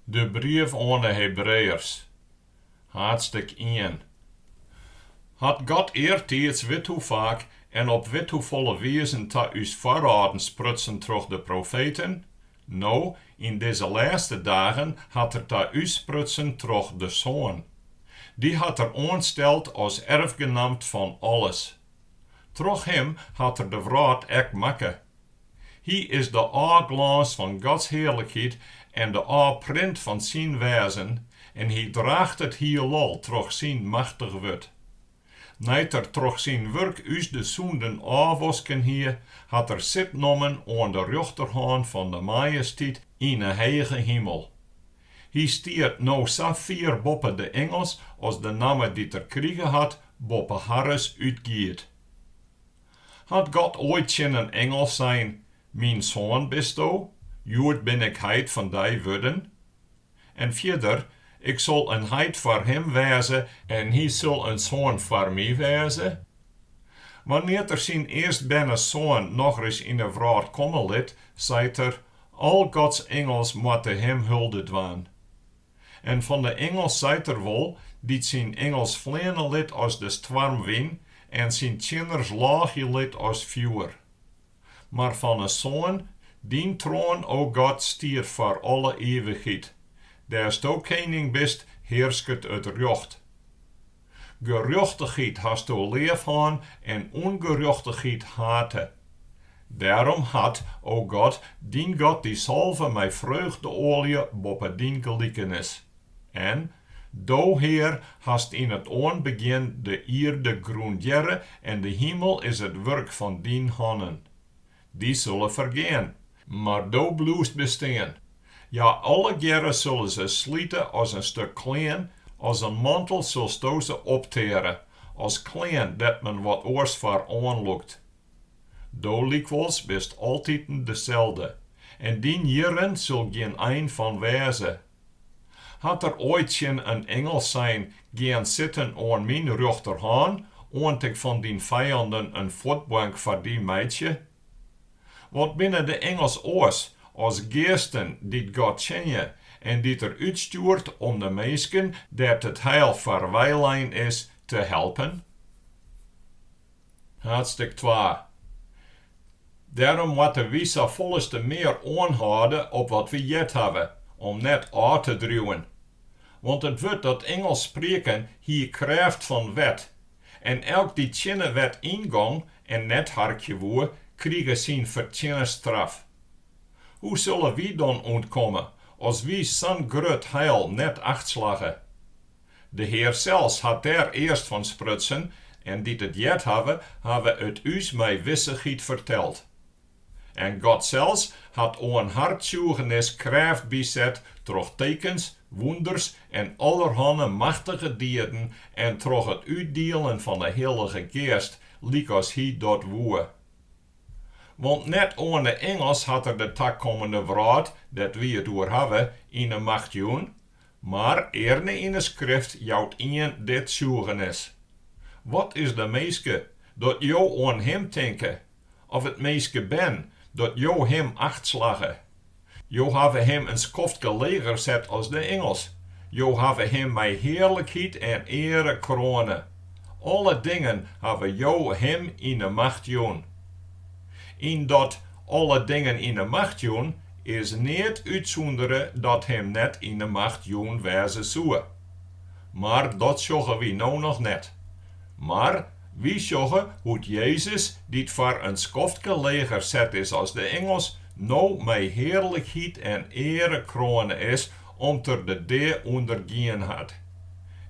De brief aan de Hebreeërs. Haadstik 1. Had God eertijds weet hoe vaak en op weet hoe volle wezen ta us voorraden sprutsen troch de profeten? Nou, in deze laatste dagen had ta us sprutsen troch de Soan. Die had aansteld als erfgenamt van alles. Troch hem had de wraad ek makke. Hij is de glans van Gods heerlijkheid en de print van zijn wezen, en hij draagt het heelal troch zijn machtig wut. Neiter troch zijn werk us de zoenden afwasken hier, had zit nomen aan de rechterhand van de majesteit in een hege hemel. Hij stiert nou zo vier boppe de ingels als de namen die kriegen had, boppe Harris uitgiet. Had God ooit een engel zijn, mijn zoon bist o, Wurd ben ik Heit van die worden? En verder, ik zal een Heit voor hem wezen en hij zal een zoon voor mij wezen? Wanneer er zijn eerstbene zoon nog eens in de wraad komen liet, zei er, al Gods engels moeten hem hulde doen. En van de engels zei er wel, die zijn engels vleenen liet als de stormwind en zijn tjenners laagje liet als vuur. Maar van een zoon, die troon, o God, stiert voor alle eeuwigheid. Daar sto koning bist, heerst het recht. Gerechtigheid hast du leef aan en ongerechtigheid hate. Daarom had, o God, dien God die salve mij vreugdeolie boppe dien gelijkenis. En, do Heer, hast in het aanbegin de aarde grundjere en de hemel is het werk van dien handen. Die zullen vergaan, maar do bloest bestaan. Ja, alle jaren zullen ze slieten als een stuk klein, als een mantel zulst du ze opteren, als klein dat men wat oors voor aanlokt. Do likwijls best altijd dezelfde, en dien jaren zul geen een van wezen. Had er ooit een engel zijn gaan zitten aan mijn rechterhand, oant ik van die vijanden een voetbank voor die meidje? Wat binnen de engels oors, als geesten die God kennen en die er uitstuurt om de mensen dat het heil verwijlijn is te helpen? Haadstik 2. Daarom moeten we zo volste meer aanhouden op wat we jet hebben, om net aan te druwen. Want het wordt dat Engels spreken hier kracht van wet. En elk die tjinne wet ingang en net hartje woe, krijgen zijn vertjinne straf. Hoe zullen we dan ontkomen, als we zo'n groot heil net achtslagen? De Heer zelfs had daar eerst van sprutsen, en die het jet hebben het us mij wissigheid verteld. En God zelfs had aan hartzugenis kracht bezet, troch tekens, wonders en allerhande machtige dieren en troch het uitdelen van de Heilige Geest, liek als hij dat woe. Want net aan de engels had er de takkomende wraad, dat we het door hebben, in de macht doen, maar erne in de schrift jouwt een dit zugenis. Wat is de meeske, dat jou aan hem denken? Of het meeske ben, dat jou hem achtslagen? Jo have hem een skofte leger zet als de engels. Jo have hem mij heerlijkheid en ere kronen. Alle dingen hebben jou hem in de macht doen. In dat alle dingen in de macht doen, is niet uitzonderen dat hem net in de macht doen wezen zou. Maar dat zeggen we nou nog net. Maar wie zeggen hoe Jezus, die voor een skofte leger zet is als de engels, nou mij heerlijkheid en ere kronen is, om ter de deur ondergaan had.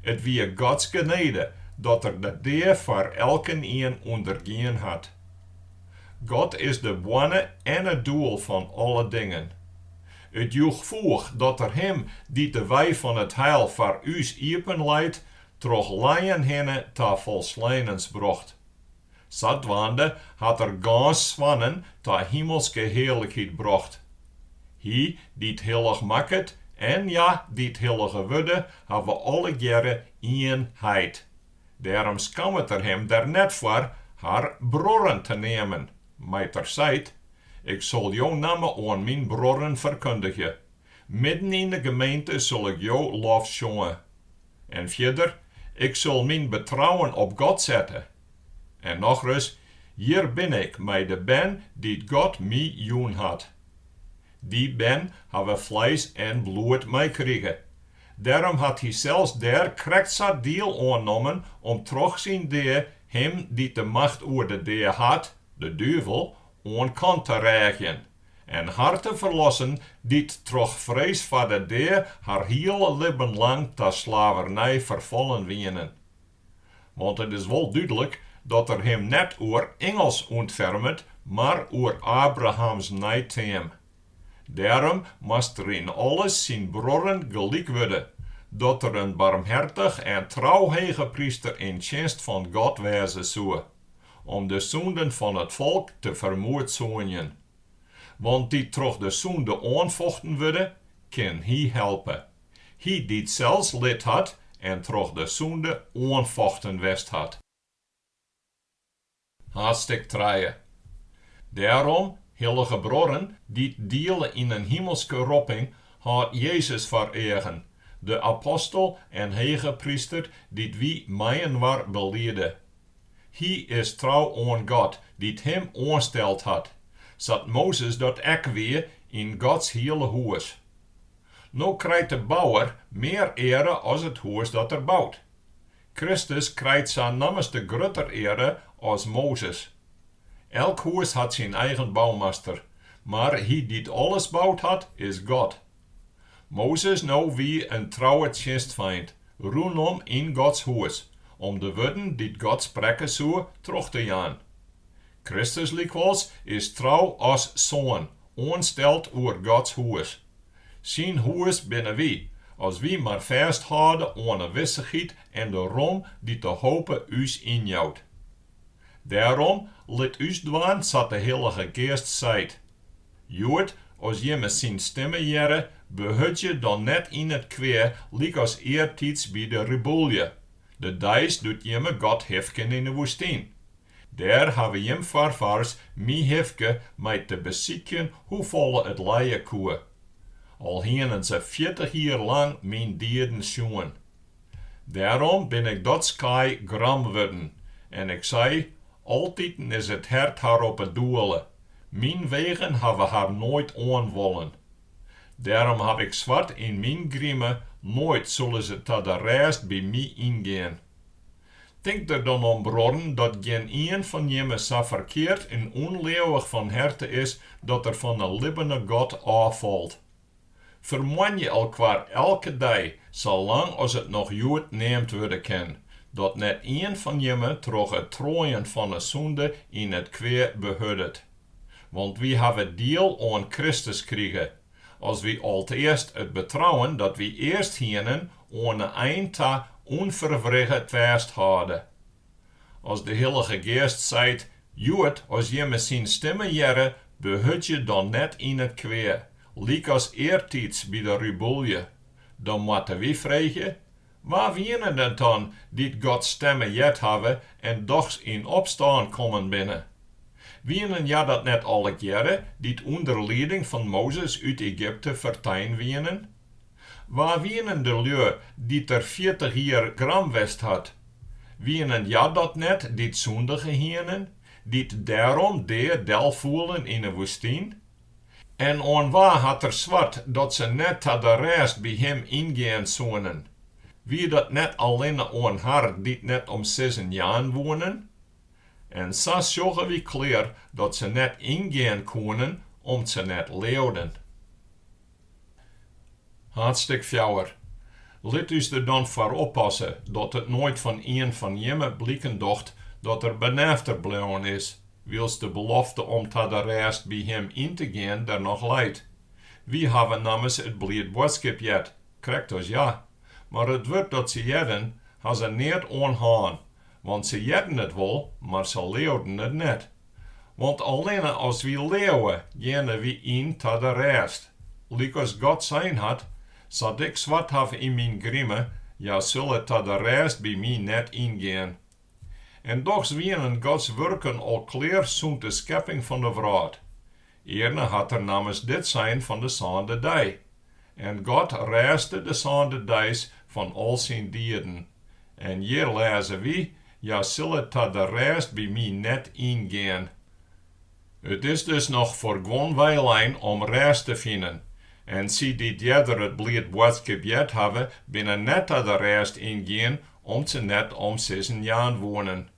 Het wie Gods genade, dat er de deur voor elken een ondergaan had. God is de bronne en het doel van alle dingen. Het joeg voor dat er hem, die de wij van het heil voor us iepen leidt, troch leien henne ta volsleinens brocht. Zadwaande had er gans zwannen ta hemelse heerlijkheid brocht. Hij, die het heilig maakt, en ja, die het heilige wudde, hebben alle jaren één Heit. Daarom skam het er hem daar net voor haar broren te nemen. Maar ter zijt, ik zal jouw namen aan mijn broren verkondigen. Midden in de gemeente zal ik jou lof showen. En verder, ik zal mijn betrouwen op God zetten. En nog eens, hier ben ik met de ben die God mij joen had. Die ben hebben vlees en bloed meekregen. Daarom had hij zelfs daar correct deel aangenomen om troch zijn deer hem die de macht over de deer had, de duivel, aan kant te rijgen. En haar te verlossen die troch vrees voor de deer haar hele leven lang ter slavernij vervallen wienen. Want het is wel duidelijk dat er hem net oor ingels ontfermt, maar oor Abrahams nijtheem. Daarom moest er in alles zijn broren gelijk worden, dat er een barmhartig en trouw hegepryster in dienst van God wezen zou, om de zonden van het volk te vermoordzonen. Want die troch de zonde aanvochten worden, kan hij helpen. Hij die het zelfs lid had en troch de zonde aanvochten west had. Haadstik 3. Daarom, heilige broren, die delen in een hemelse roeping, had Jezus vereren, de apostel en hegepryster die wie mij war beleerde. Hij is trouw aan God, die hem aansteld had, zodat Mozes dat ook weer in Gods hele huis. Nou krijgt de bouwer meer ere als het huis dat er bouwt. Kristus krijgt zijn namens de grutter ere als Mozes. Elk huis had zijn eigen bouwmeester, maar hij die alles bouwt had, is God. Mozes nou wie een trouwe tjinstfeind, rondom in Gods huis, om de woorden die God spreken zou terug te gaan. Kristus likwijls is trouw als Soan, aansteld oer Gods huis. Zijn huis binnen wie, als wie maar vasthouden aan de wissigheid en de roem die te hopen us injouwt. Daarom liet us dwaan, zat de Heilige Geest zijt. Jood, als je met zijn stemmen jere, behut je dan net in het kweer, lik als eertijds bij de rebellie. De dijs doet je me God hefken in de woestijn. Daar hebben jem voorvaders mij hefke met te bezieken hoe volle het leien koe. Al hienen ze 40 jaar lang mijn dieren schoen. Daarom ben ik dat sky gram worden. En ik zei, altijd is het hart haar op het doelen. Mijn wegen hebben haar nooit aanwollen. Daarom heb ik zwart in mijn grimme, nooit zullen ze tot de rêst bij mij ingaan. Denk er dan om, broeren, dat geen een van jullie zo verkeerd en onleeuwig van harte is, dat er van de levende God afvalt. Verman je elkaar elke dag, zolang als het nog Jood neemt worden kan, dat net een van jullie troch het trooien van de zonde in het kweer behuddet. Want wie hebben deel aan Kristus kregen, als wie allereerst het betrouwen dat wie eerst hienen aan de eindta onverwricht vasthouden. Als de Heilige Geest zegt, Jood, als je met zijn stemmen jere, behut je dan net in het kweer, liek als eertijds bij de rebellie. Dan moeten we vragen, waar wienen het dan, die Gods stemmen jet hebben en dochs in opstaan komen binnen? Wienen ja dat net alle jaren, die onder leiding van Mozes uit Egypte vertijn wienen? Waar wienen de lui die er 40 jaar gram west had? Wienen ja dat net, die zondige hienen, die daarom del voelen in de woestijn? En aan waar had er zwart dat ze net tot de rêst bij hem ingaan zonen? Wie dat net alleen aan haar die net om 6 jaar wonen? En zo zorgen we klaar dat ze net ingaan konden, om ze net leeuwden. Haadstik 4. Let us er dan voor oppassen dat het nooit van een van jemme blikken docht dat er benafter blijven is, wils de belofte om tot de rêst bij hem in te gaan er nog leidt. Wie hebben namens het blied boodschap jet, krijgt ons ja, maar het woord dat ze jedden, gaan ze niet aanhaan, want ze jedden het wel, maar ze leeuwden het net. Want alleen als we leeuwen, gaan we in tot de rêst. Lik als God zijn had, zat ik zwart have in mijn grimme, ja zullen tot de rêst bij mij net ingaan. En doch wienen Gods werken al klaar zo'n de schepping van de wereld. Eerder had er namens dit zijn van de zande dag. en God rêstte de zonde dijs van al zijn dieren. En hier lezen we, ja zullen ta de rêst bij mij net ingaan. Het is dus nog voor gewoon weilijn om rêst te vinden. En zie die jeder het blied boodschap hebben, binnen net ta de rêst ingaan, om ze net om 6 jaar wonen.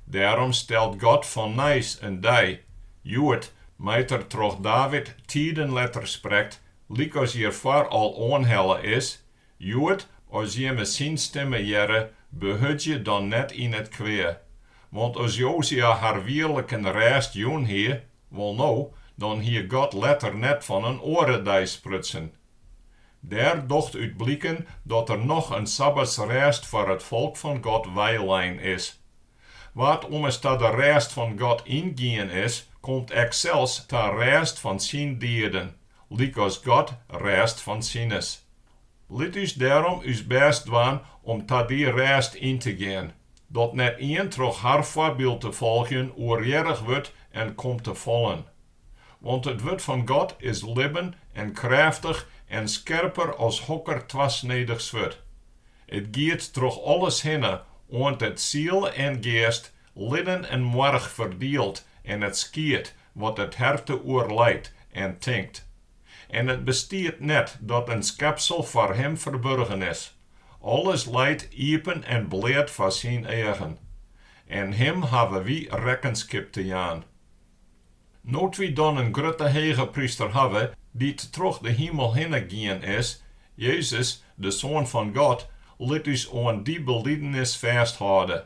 Daarom stelt God van nijs een dij. Wurd, meter troch David tiedenletter spreekt, lik als hier voor al onhelle is. Wurd, als je me zien stemmen jere, behut je dan net in het kweer. Want als Josia haar wierlijke rêst joen hier, wel nou, dan hier God letter net van een orendij sprutsen. Daar docht uit blikken dat er nog een sabbatsrêst voor het volk van God weilijn is. Wat om eens ta de rêst van God ingaan is, komt ek zelfs ta rêst van zijn dieren, lik als God rêst van zijnes. Liet us daarom us best doen om ta die rêst in te gaan, dat net een troch haar voorbeeld te volgen oerjerig wordt en komt te vallen. Want het woord van God is leven en krachtig en scherper als hokker twasnedig zwart. Het gaat troch alles heen, want het ziel en geest, lidden en marg verdeelt en het skiet wat het harte oorleidt en tinkt. En het bestiert net dat een schepsel voor hem verborgen is. Alles leidt iepen en bleed voor zijn eigen. En hem hebben we rekenschap te jaan. Nood wie dan een grutte hegepryster hebben, die troch de hemel heen is, Jezus, de Soan van God, liet us aan die beliedenis vasthouden.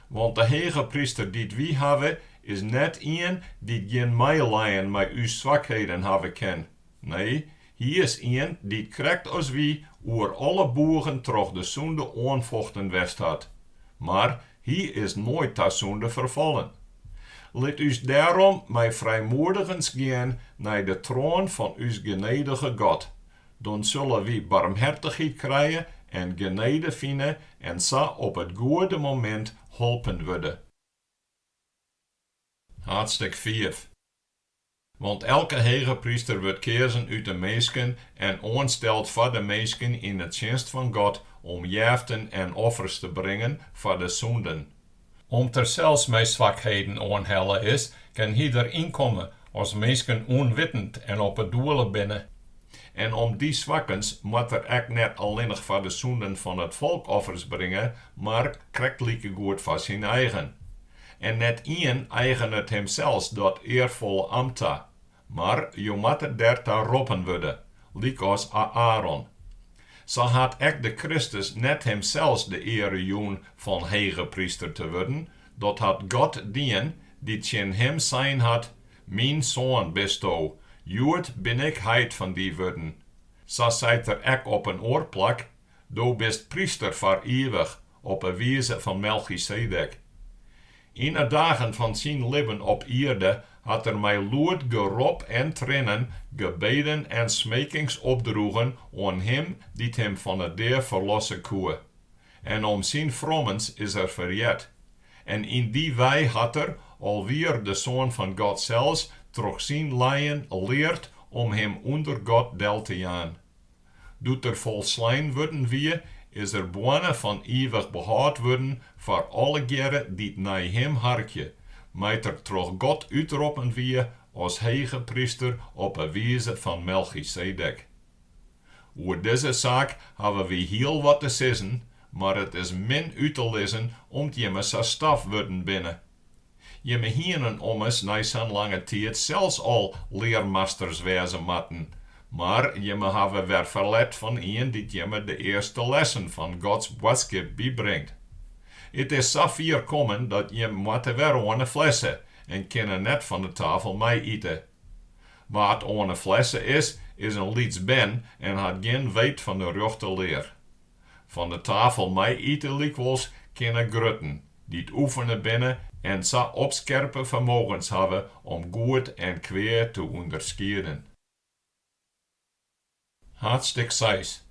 Want de hegepryster die we hebben, is net een die geen meelijn met uw zwakheden hebben kan. Nee, hij is een die krijgt als wie oer alle boeren troch de zonde aanvochten west had. Maar hij is nooit ta zonde vervallen. Laat us daarom met vrijmoedigens gaan naar de troon van uw genedige God. Dan zullen we barmhartigheid krijgen en genade vinden en zo op het goede moment helpen worden. Haadstik 4. Want elke hegepryster wordt keersen uit de meesken en aanstelt voor de meesken in het dienst van God om jaften en offers te brengen voor de zonden. Om ter zelfs met zwakheden onhelle is, kan hij erin komen als meesken onwitend en op het doelen binnen. En om die zwakkens moet er echt net alleen voor de zonden van het volk offers brengen, maar krijgt goed voor zijn eigen. En net één eigen het hemzelfs dat eervolle ambta. Maar je moet er daar roepen worden, lik als Aaron. Zo had ek de Kristus net hemzelfs de ere joen van hegepryster te worden, dat had God dien, die tsjin hem zijn had, mijn Soan bist o, Wurd ben ik Heit van die worden. Zo zijt er ek op een oorplak, do bist priester voor eeuwig, op een wijze van Melchizedek. In de dagen van zijn leven op aarde had er mij lood gerop en tranen, gebeden en smekings opdroegen aan hem die hem van het deer verlossen koe. En om zijn frommens is er verjet. En in die wij had er, alweer de Zoon van God zelfs, troch zijn leien leert om hem onder God del te jaan. Doet er volslijn worden wie, is er boene van eeuwig behoud worden voor alle geren die naar hem harkje, met er troch God uitroepen wie als hegepryster op een wijze van Melchizedek. Over deze zaak hebben we heel wat te zeggen, maar het is min uit te lezen om je me zo staf worden binnen. Je me hienen om eens na zo'n lange tijd zelfs al leermasters wezen matten. Maar je me hebben weer verlet van een die je me de eerste lessen van Gods boodschap bijbrengt. Het is zo ver komen dat je moet weer aan flessen en kunnen net van de tafel mee eten. Wat aan flessen is een lieds ben en had geen weet van de rechte leer. Van de tafel mee eten likwijls kunnen grutten, die het oefenen binnen en zo opscherpe vermogens hebben om goed en kwaad te onderscheiden. Haadstik 6.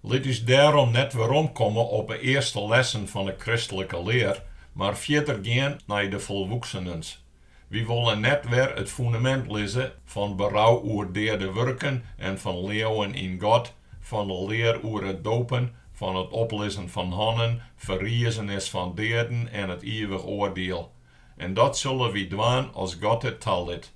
Laat us daarom net weerom komen op de eerste lessen van de christelijke leer, maar verder gaan naar de volwoksenens. We willen net weer het fundament lezen van berouw oer de werken en van leeuwen in God, van de leer oer het dopen, van het oplezen van handen, verriezenis van deden en het eeuwig oordeel. En dat zullen we doen als God het talit.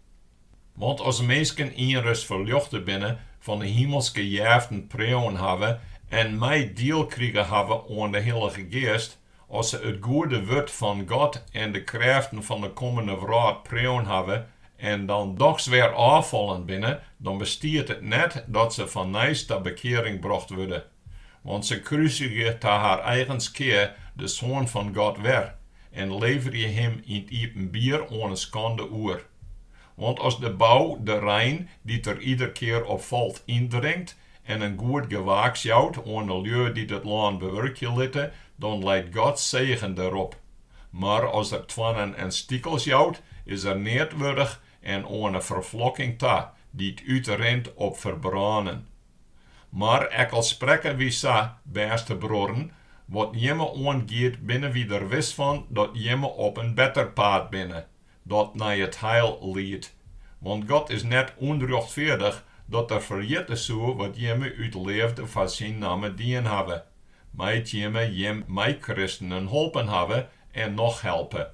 Want als mensen inrust verluchten binnen van de hemelske jaften preeuwen hebben en mij deel krijgen hebben aan de Heilige Geest, als ze het goede woord van God en de krachten van de komende wraak preeuwen hebben en dan toch weer afvallen binnen, dan bestiert het net dat ze van nijs de bekering bracht worden. Want ze kruisigen te haar eigen keer de Soan van God weer en leveren je hem in het iepen bier aan een schande oer. Want als de bouw de Rijn, die er ieder keer op valt, indringt en een goed gewaaks jouwt aan de lui die het land bewerken litten, dan leidt God zegen erop. Maar als er twannen en stiekels jouwt, is er niet würdig en aan een vervlokking ta, die het uitrent op verbranden. Maar ek al spreken wie sa, beste broeren, wat jemme aangeet binnen wie er wist van dat jemme op een beter paad binnen, dat naar het heil leidt. Want God is net onrechtvaardig dat er vergeten zou wat jemme uit leefde van zijn naam dien hebben. Mijt jemme mij christenen helpen hebben en nog helpen.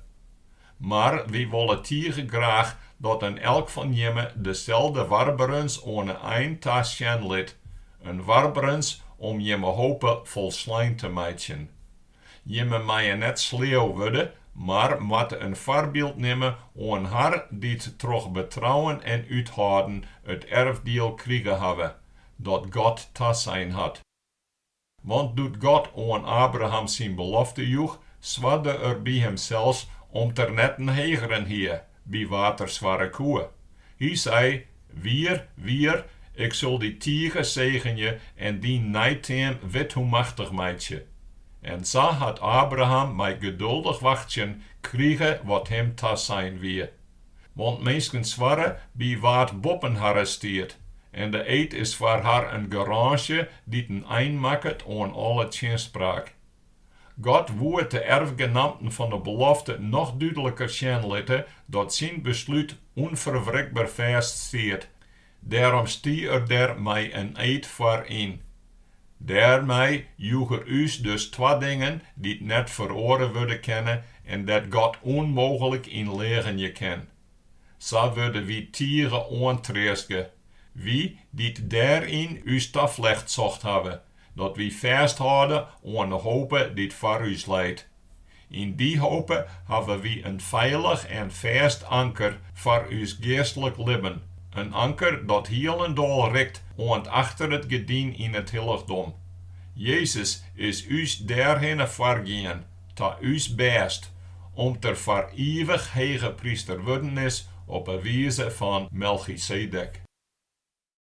Maar we willen tegen graag dat een elk van jemme dezelfde warberens aan een eindtasje lid. Een warberens om jemme hopen volslijn te maken. Jemme mij net sleeuw worden, maar moet een voorbeeld nemen aan haar die het troch betrouwen en uithouden het erfdeel krijgen hebben, dat God te zijn had. Want doet God aan Abraham zijn belofte joeg, zwadde er bij hem zelfs om ter net een hegeren hier, bij waterzware koeien. Hij zei, wier, ik zal die tiger zegen je en die nijteen wit hoe machtig meidje. En zo had Abraham mij geduldig wachtjen kriegen wat hem te zijn weer. Want mensen zware bij wat boppen arresteert. En de eed is voor haar een garage die een eind maakt aan alle tjinspraak. God woord de erfgenamten van de belofte nog duidelijker zien laten dat zijn besluit onverwrikbaar vast staat. Daarom stie er mij een eed voor in. Daarmee joegen us dus twee dingen die net veroren worden kennen en dat God onmogelijk in leren je ken. Zo worden wie tieren aantreeschen. Wie die daarin us taflecht zocht hebben, dat wie vasthouden aan de hope die het voor us leidt. In die hope hebben we een veilig en vast anker voor us geestelijk leven. Een anker dat heel en dol richt aan achter het gedien in het heiligdom. Jezus is us daarheen voorgegaan, ta us best, om ter voor eeuwig hegepryster worden is op een wijze van Melchizedek.